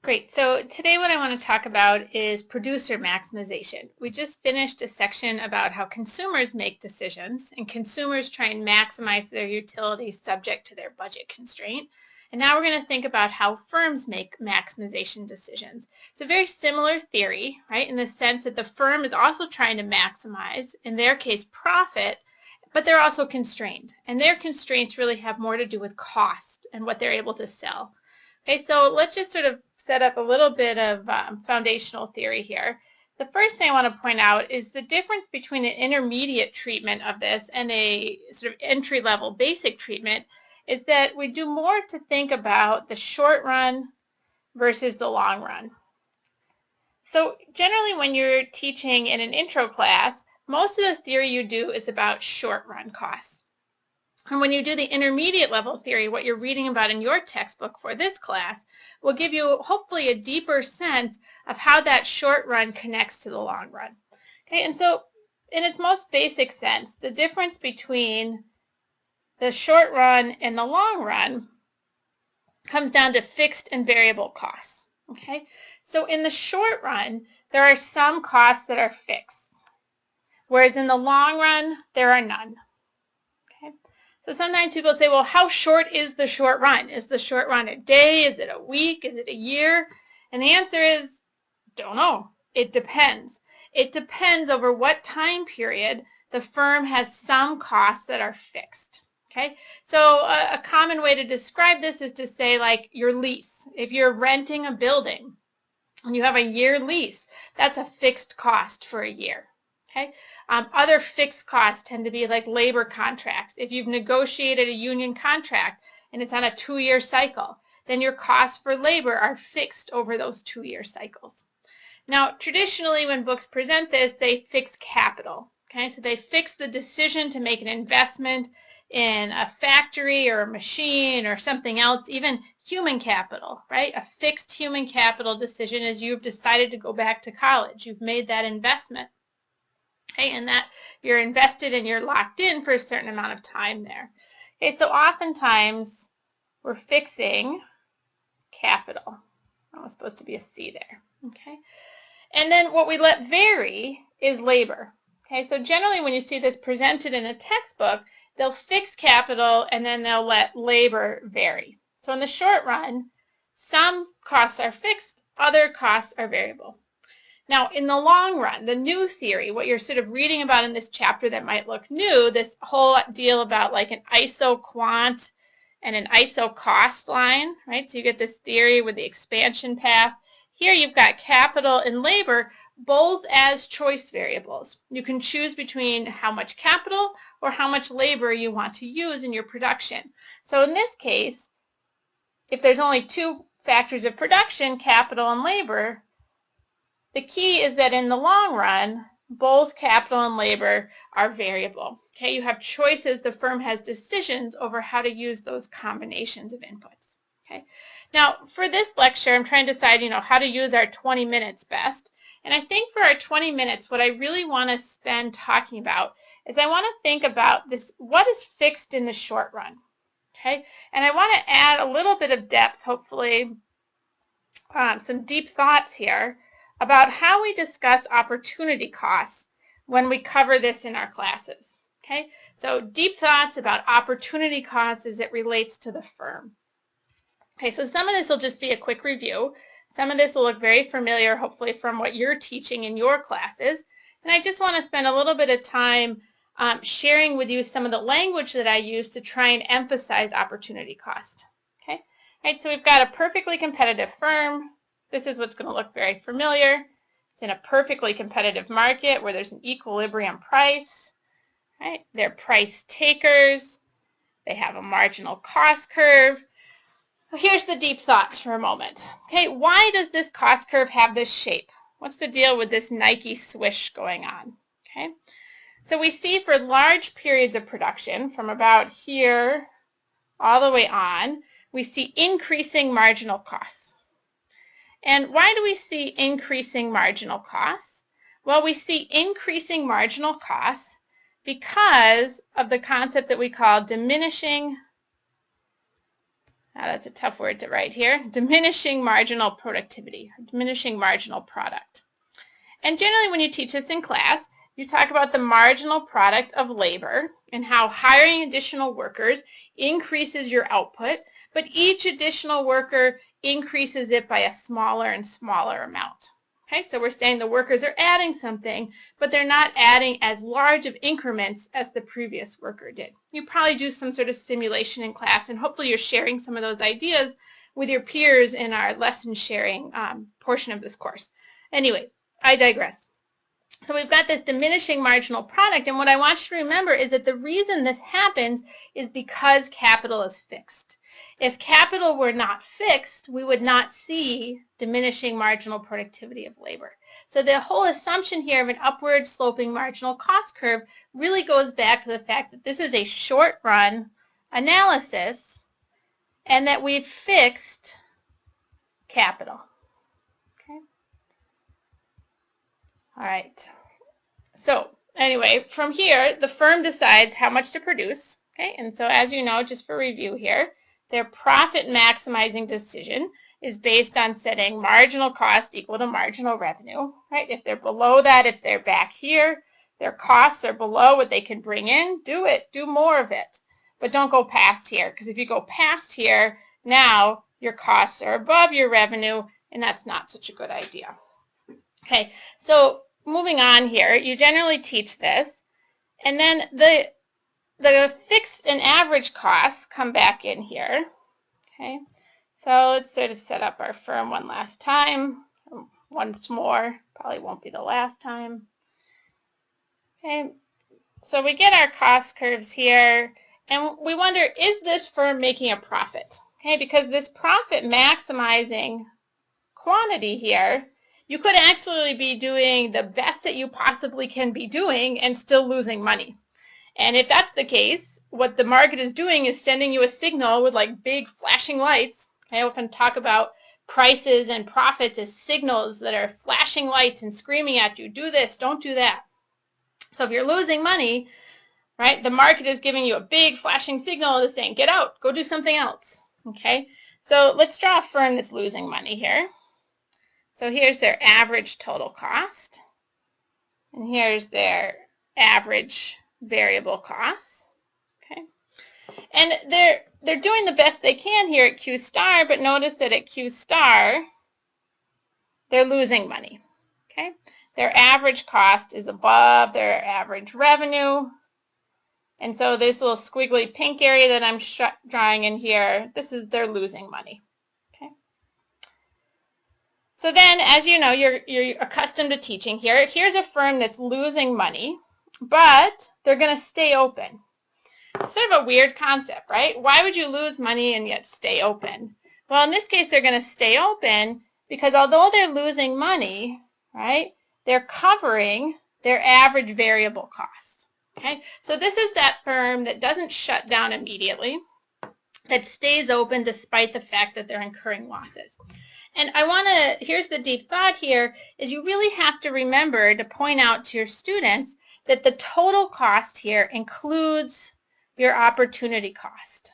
Great. So today what I want to talk about is producer maximization. We just finished a section about how consumers make decisions and consumers try and maximize their utility subject to their budget constraint. And now we're going to think about how firms make maximization decisions. It's a very similar theory, right, in the sense that the firm is also trying to maximize, in their case, profit, but they're also constrained. And their constraints really have more to do with cost and what they're able to sell. Okay, so let's just sort of set up a little bit of foundational theory here. The first thing I want to point out is the difference between an intermediate treatment of this and a sort of entry-level basic treatment is that we do more to think about the short run versus the long run. So generally when you're teaching in an intro class, most of the theory you do is about short run costs. And when you do the intermediate level theory, what you're reading about in your textbook for this class will give you hopefully a deeper sense of how that short run connects to the long run. Okay, and so in its most basic sense, the difference between the short run and the long run comes down to fixed and variable costs. Okay, so in the short run, there are some costs that are fixed, whereas in the long run, there are none. So sometimes people say, well, how short is the short run? Is the short run a day? Is it a week? Is it a year? And the answer is, don't know. It depends. It depends over what time period the firm has some costs that are fixed. Okay, so a common way to describe this is to say like your lease. If you're renting a building and you have a year lease, that's a fixed cost for a year. Okay. Other fixed costs tend to be like labor contracts. If you've negotiated a union contract and it's on a 2-year cycle, then your costs for labor are fixed over those 2-year cycles. Now, traditionally, when books present this, they fix capital. Okay, so they fix the decision to make an investment in a factory or a machine or something else, even human capital, right? A fixed human capital decision is you've decided to go back to college. You've made that investment. Okay, and that you're invested and you're locked in for a certain amount of time there. Okay, so oftentimes we're fixing capital. That was supposed to be a C there. Okay, and then what we let vary is labor. Okay, so generally when you see this presented in a textbook, they'll fix capital and then they'll let labor vary. So in the short run, some costs are fixed, other costs are variable. Now, in the long run, the new theory, what you're sort of reading about in this chapter that might look new, this whole deal about like an iso-quant and an iso-cost line, right? So you get this theory with the expansion path. Here you've got capital and labor both as choice variables. You can choose between how much capital or how much labor you want to use in your production. So in this case, if there's only two factors of production, capital and labor, the key is that in the long run, both capital and labor are variable. Okay, you have choices. The firm has decisions over how to use those combinations of inputs. Okay, now for this lecture, I'm trying to decide, how to use our 20 minutes best. And I think for our 20 minutes, what I really want to spend talking about is I want to think about this, what is fixed in the short run. Okay, and I want to add a little bit of depth, hopefully some deep thoughts here about how we discuss opportunity costs when we cover this in our classes. Okay, so deep thoughts about opportunity costs as it relates to the firm. Okay, so some of this will just be a quick review. Some of this will look very familiar, hopefully, from what you're teaching in your classes. And I just want to spend a little bit of time sharing with you some of the language that I use to try and emphasize opportunity cost. Okay, all right, so we've got a perfectly competitive firm. This is what's going to look very familiar. It's in a perfectly competitive market where there's an equilibrium price. Right? They're price takers. They have a marginal cost curve. Well, here's the deep thoughts for a moment. Okay, why does this cost curve have this shape? What's the deal with this Nike swish going on? Okay, so we see for large periods of production, from about here all the way on, we see increasing marginal costs. And why do we see increasing marginal costs? Well, we see increasing marginal costs because of the concept that we call diminishing That's a tough word to write here. Diminishing marginal productivity, diminishing marginal product. And generally when you teach this in class, you talk about the marginal product of labor and how hiring additional workers increases your output, but each additional worker increases it by a smaller and smaller amount. Okay, so we're saying the workers are adding something, but they're not adding as large of increments as the previous worker did. You probably do some sort of simulation in class, and hopefully you're sharing some of those ideas with your peers in our lesson sharing portion of this course. Anyway, I digress. So we've got this diminishing marginal product, and what I want you to remember is that the reason this happens is because capital is fixed. If capital were not fixed, we would not see diminishing marginal productivity of labor. So the whole assumption here of an upward sloping marginal cost curve really goes back to the fact that this is a short run analysis and that we've fixed capital. Okay. All right. So anyway, from here, the firm decides how much to produce. Okay. And so as you know, just for review here, their profit maximizing decision is based on setting marginal cost equal to marginal revenue, right? If they're below that, if they're back here, their costs are below what they can bring in, do it, do more of it. But don't go past here, because if you go past here, now your costs are above your revenue, and that's not such a good idea. Okay, so moving on here, you generally teach this, and then the fixed and average costs come back in here. Okay, so let's sort of set up our firm one last time. Once more, probably won't be the last time. Okay, so we get our cost curves here, and we wonder, is this firm making a profit? Okay, because this profit maximizing quantity here, you could actually be doing the best that you possibly can be doing and still losing money. And if that's the case, what the market is doing is sending you a signal with like big flashing lights. I often talk about prices and profits as signals that are flashing lights and screaming at you, do this, don't do that. So if you're losing money, right, the market is giving you a big flashing signal that's saying, get out, go do something else. Okay, so let's draw a firm that's losing money here. So here's their average total cost, and here's their average variable costs. Okay, and they're doing the best they can here at Q star, but notice that at Q star, they're losing money. Okay, their average cost is above their average revenue, and so this little squiggly pink area that I'm drawing in here, this is they're losing money. So then, as you know, you're accustomed to teaching here. Here's a firm that's losing money, but they're going to stay open. It's sort of a weird concept, right? Why would you lose money and yet stay open? Well, in this case, they're going to stay open because although they're losing money, right, they're covering their average variable cost. Okay, so this is that firm that doesn't shut down immediately, that stays open despite the fact that they're incurring losses. And I want to, here's the deep thought here, is you really have to remember to point out to your students that the total cost here includes your opportunity cost.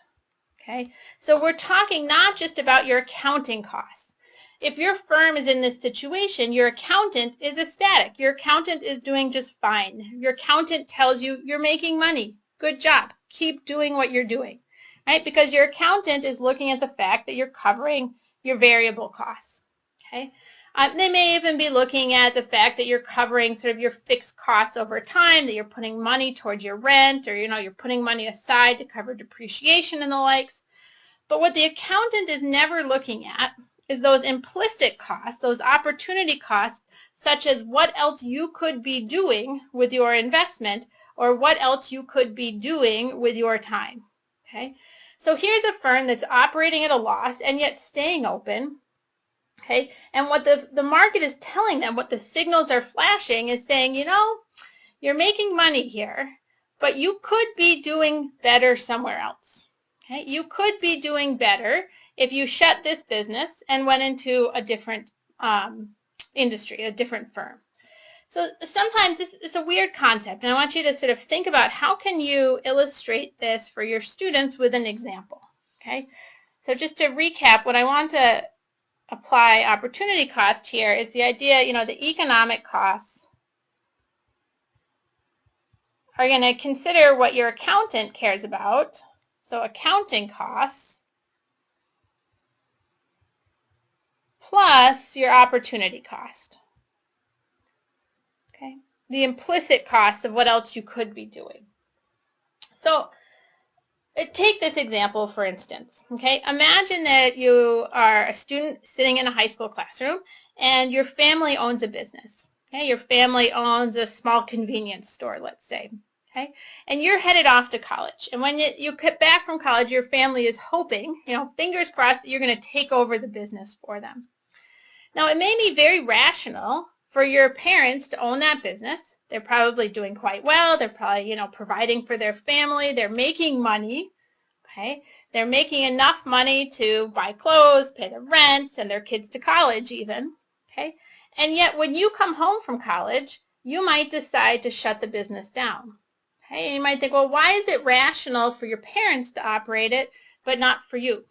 Okay, so we're talking not just about your accounting costs. If your firm is in this situation, your accountant is ecstatic. Your accountant is doing just fine. Your accountant tells you you're making money. Good job. Keep doing what you're doing, right? Because your accountant is looking at the fact that you're covering your variable costs. Okay, they may even be looking at the fact that you're covering sort of your fixed costs over time, that you're putting money towards your rent, or you're putting money aside to cover depreciation and the likes. But what the accountant is never looking at is those implicit costs, those opportunity costs, such as what else you could be doing with your investment, or what else you could be doing with your time. Okay. So here's a firm that's operating at a loss and yet staying open, okay? And what the market is telling them, what the signals are flashing is saying, you're making money here, but you could be doing better somewhere else, okay? You could be doing better if you shut this business and went into a different industry, a different firm. So sometimes it's a weird concept, and I want you to sort of think about how can you illustrate this for your students with an example, okay? So just to recap, what I want to apply opportunity cost here is the idea, the economic costs are going to consider what your accountant cares about. So accounting costs plus your opportunity cost. Okay, the implicit cost of what else you could be doing. So take this example, for instance. Okay, imagine that you are a student sitting in a high school classroom and your family owns a business. Okay, your family owns a small convenience store, let's say. Okay, and you're headed off to college. And when you get back from college, your family is hoping, fingers crossed, that you're going to take over the business for them. Now, it may be very rational for your parents to own that business. They're probably doing quite well. They're probably, providing for their family. They're making money. Okay, they're making enough money to buy clothes, pay the rent, send their kids to college even. Okay, and yet when you come home from college, you might decide to shut the business down. Okay, and you might think, well, why is it rational for your parents to operate it, but not for you?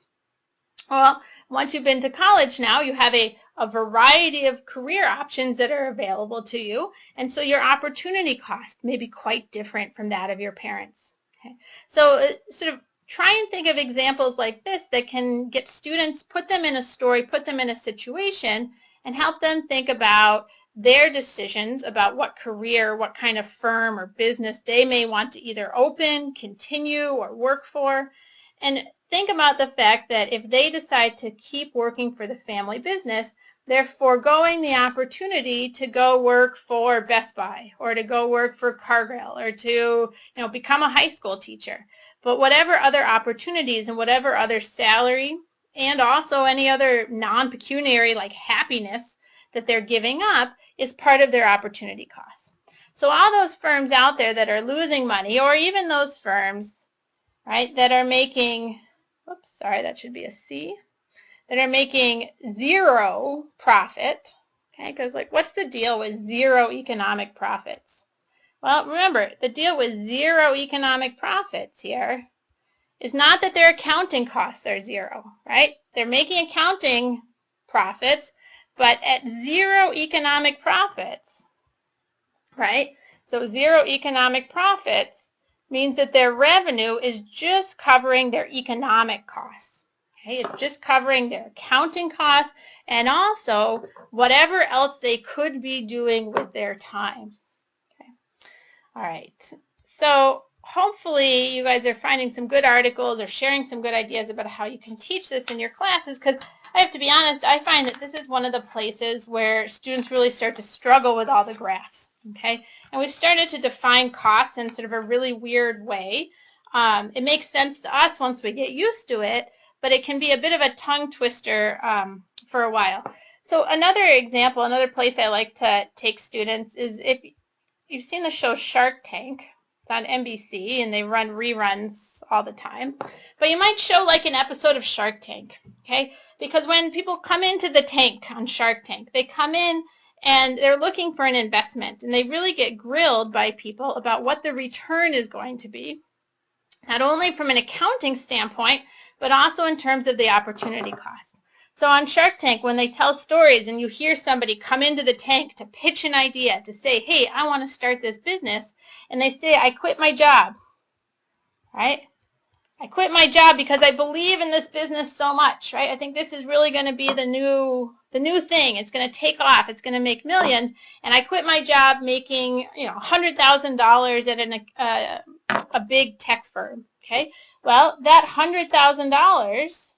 Well, once you've been to college now, you have a variety of career options that are available to you, and so your opportunity cost may be quite different from that of your parents. Okay, so sort of try and think of examples like this that can get students, put them in a story, put them in a situation, and help them think about their decisions about what career, what kind of firm or business they may want to either open, continue, or work for. And think about the fact that if they decide to keep working for the family business, they're foregoing the opportunity to go work for Best Buy or to go work for Cargill or to become a high school teacher. But whatever other opportunities and whatever other salary and also any other non-pecuniary like happiness that they're giving up is part of their opportunity costs. So all those firms out there that are losing money, or even those firms, right, that are making, oops, sorry, that should be a C, that are making zero profit, okay, because what's the deal with zero economic profits? Well, remember, the deal with zero economic profits here is not that their accounting costs are zero, right? They're making accounting profits, but at zero economic profits, right? So zero economic profits means that their revenue is just covering their economic costs. Okay, it's just covering their accounting costs and also whatever else they could be doing with their time. Okay. All right. So hopefully you guys are finding some good articles or sharing some good ideas about how you can teach this in your classes, because I have to be honest, I find that this is one of the places where students really start to struggle with all the graphs. Okay, and we've started to define costs in sort of a really weird way. It makes sense to us once we get used to it, but it can be a bit of a tongue twister for a while. So another example, another place I like to take students is if you've seen the show Shark Tank. It's on NBC and they run reruns all the time. But you might show like an episode of Shark Tank, okay? Because when people come into the tank on Shark Tank, they come in and they're looking for an investment, and they really get grilled by people about what the return is going to be, not only from an accounting standpoint, but also in terms of the opportunity cost. So on Shark Tank, when they tell stories and you hear somebody come into the tank to pitch an idea, to say, hey, I want to start this business, and they say, I quit my job, right? I quit my job because I believe in this business so much, right? I think this is really going to be the new thing. It's going to take off. It's going to make millions. And I quit my job making, $100,000 at a big tech firm, okay? Well, that $100,000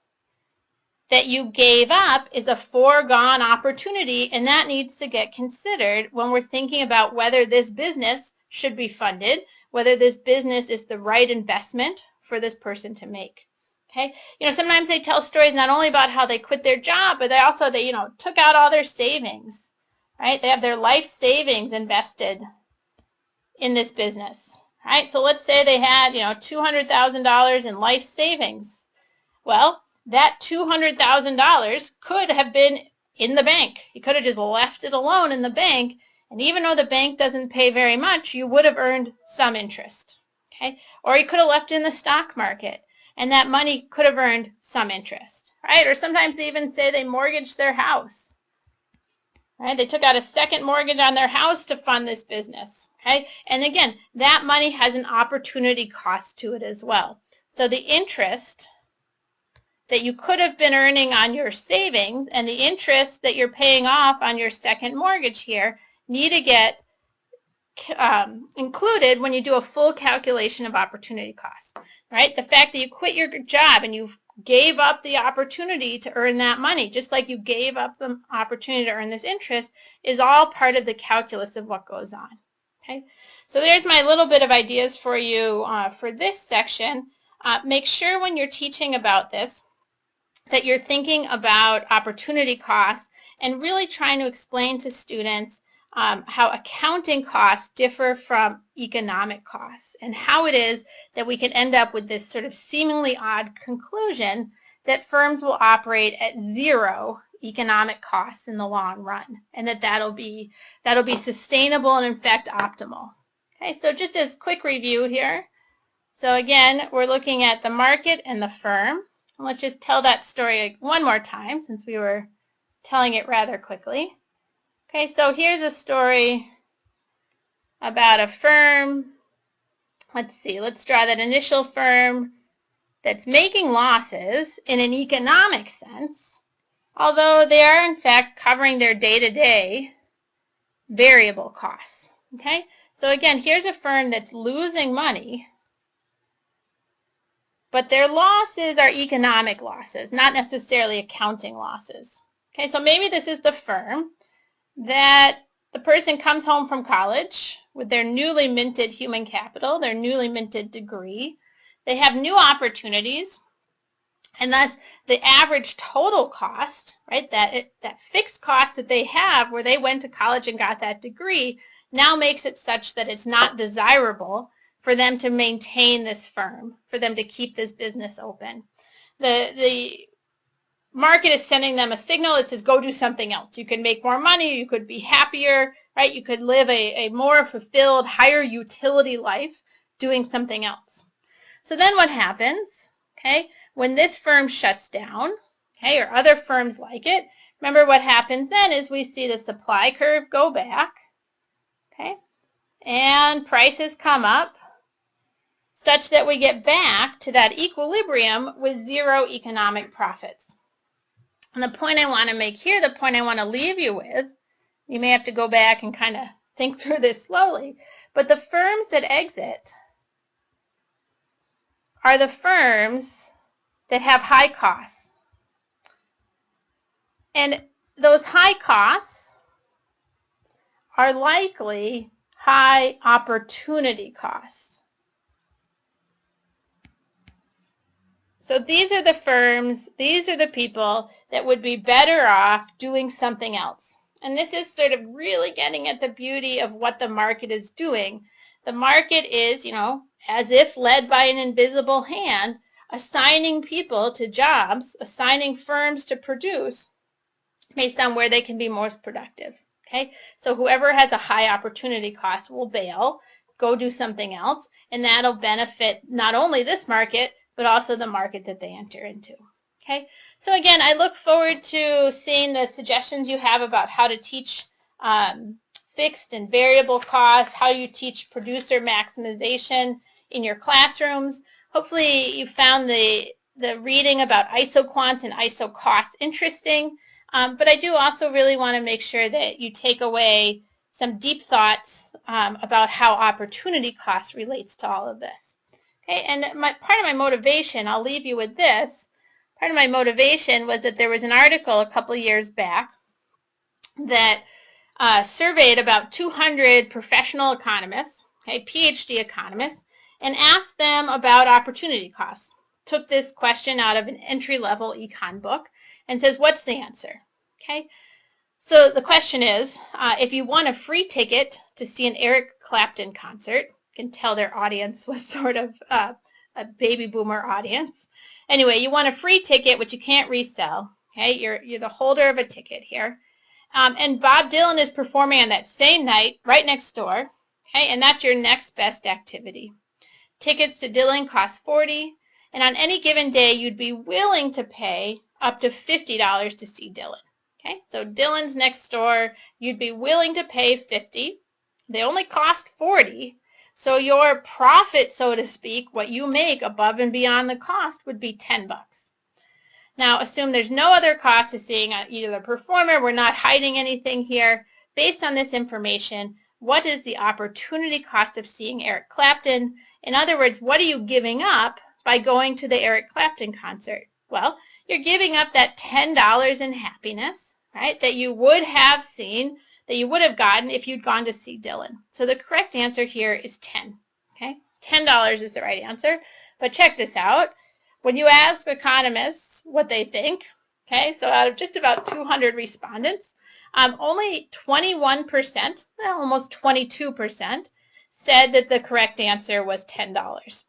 that you gave up is a foregone opportunity, and that needs to get considered when we're thinking about whether this business should be funded, whether this business is the right investment for this person to make. Okay, sometimes they tell stories not only about how they quit their job, but they took out all their savings, right? They have their life savings invested in this business, right? So let's say they had, $200,000 in life savings. Well, that $200,000 could have been in the bank. You could have just left it alone in the bank, and even though the bank doesn't pay very much, you would have earned some interest. Okay? Or you could have left it in the stock market. and that money could have earned some interest, right? Or sometimes they even say they mortgaged their house, right? They took out a second mortgage on their house to fund this business, okay? And again, that money has an opportunity cost to it as well. So the interest that you could have been earning on your savings and the interest that you're paying off on your second mortgage here need to get included when you do a full calculation of opportunity costs, right? The fact that you quit your job and you gave up the opportunity to earn that money, just like you gave up the opportunity to earn this interest, is all part of the calculus of what goes on, okay? So there's my little bit of ideas for you for this section. Make sure when you're teaching about this that you're thinking about opportunity cost and really trying to explain to students how accounting costs differ from economic costs and how it is that we can end up with this sort of seemingly odd conclusion that firms will operate at zero economic costs in the long run, and that'll be sustainable and in fact optimal. Okay, so just as quick review here. So again, we're looking at the market and the firm. And let's just tell that story one more time since we were telling it rather quickly. Okay, so here's a story about a firm. Let's see, let's draw that initial firm that's making losses in an economic sense, although they are in fact covering their day-to-day variable costs. Okay, so again, here's a firm that's losing money, but their losses are economic losses, not necessarily accounting losses. Okay, so maybe this is the firm that the person comes home from college with their newly minted human capital, their newly minted degree. They have new opportunities, and thus the average total cost, right, that fixed cost that they have where they went to college and got that degree now makes it such that it's not desirable for them to maintain this firm, for them to keep this business open. The market is sending them a signal that says, go do something else. You can make more money, you could be happier, right? You could live a more fulfilled, higher utility life doing something else. So then what happens, okay, when this firm shuts down, okay, or other firms like it, remember what happens then is we see the supply curve go back, okay, and prices come up, such that we get back to that equilibrium with zero economic profits. And the point I want to make here, the point I want to leave you with, you may have to go back and kind of think through this slowly, but the firms that exit are the firms that have high costs. And those high costs are likely high opportunity costs. So these are the firms, these are the people that would be better off doing something else. And this is sort of really getting at the beauty of what the market is doing. The market is, as if led by an invisible hand, assigning people to jobs, assigning firms to produce based on where they can be most productive. Okay? So whoever has a high opportunity cost will bail, go do something else, and that'll benefit not only this market, but also the market that they enter into. Okay, so again, I look forward to seeing the suggestions you have about how to teach fixed and variable costs, how you teach producer maximization in your classrooms. Hopefully you found the reading about isoquants and isocosts interesting, but I do also really want to make sure that you take away some deep thoughts about how opportunity cost relates to all of this. Okay, and part of my motivation, I'll leave you with this, part of my motivation was that there was an article a couple years back that surveyed about 200 professional economists, okay, PhD economists, and asked them about opportunity costs. Took this question out of an entry-level econ book and says, what's the answer? Okay, so the question is, if you won a free ticket to see an Eric Clapton concert, can tell their audience was sort of a baby boomer audience. Anyway, you want a free ticket, which you can't resell. Okay, you're the holder of a ticket here. And Bob Dylan is performing on that same night right next door. Okay, and that's your next best activity. Tickets to Dylan cost $40, And on any given day, you'd be willing to pay up to $50 to see Dylan. Okay, so Dylan's next door, you'd be willing to pay $50. They only cost $40. So your profit, so to speak, what you make above and beyond the cost would be $10. Now, assume there's no other cost to seeing either the performer. We're not hiding anything here. Based on this information, what is the opportunity cost of seeing Eric Clapton? In other words, what are you giving up by going to the Eric Clapton concert? Well, you're giving up that $10 in happiness, right, that you would have seen, that you would have gotten if you'd gone to see Dylan. So the correct answer here is 10. Okay, $10 is the right answer. But check this out. When you ask economists what they think, okay, so out of just about 200 respondents, only 21%, well, almost 22%, said that the correct answer was $10.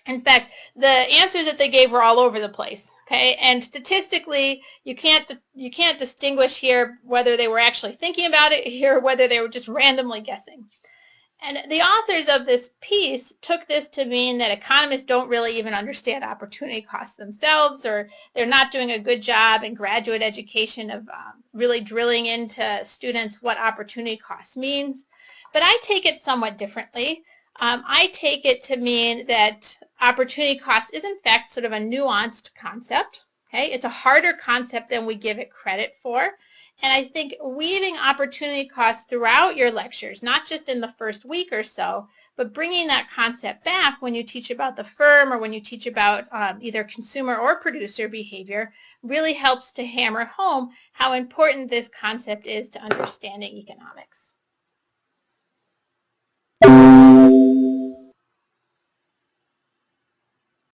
In fact, the answers that they gave were all over the place. Okay, and statistically, you can't distinguish here whether they were actually thinking about it here or whether they were just randomly guessing. And the authors of this piece took this to mean that economists don't really even understand opportunity costs themselves, or they're not doing a good job in graduate education of really drilling into students what opportunity cost means. But I take it somewhat differently. I take it to mean that opportunity cost is in fact sort of a nuanced concept. Okay, it's a harder concept than we give it credit for. And I think weaving opportunity costs throughout your lectures, not just in the first week or so, but bringing that concept back when you teach about the firm or when you teach about either consumer or producer behavior, really helps to hammer home how important this concept is to understanding economics.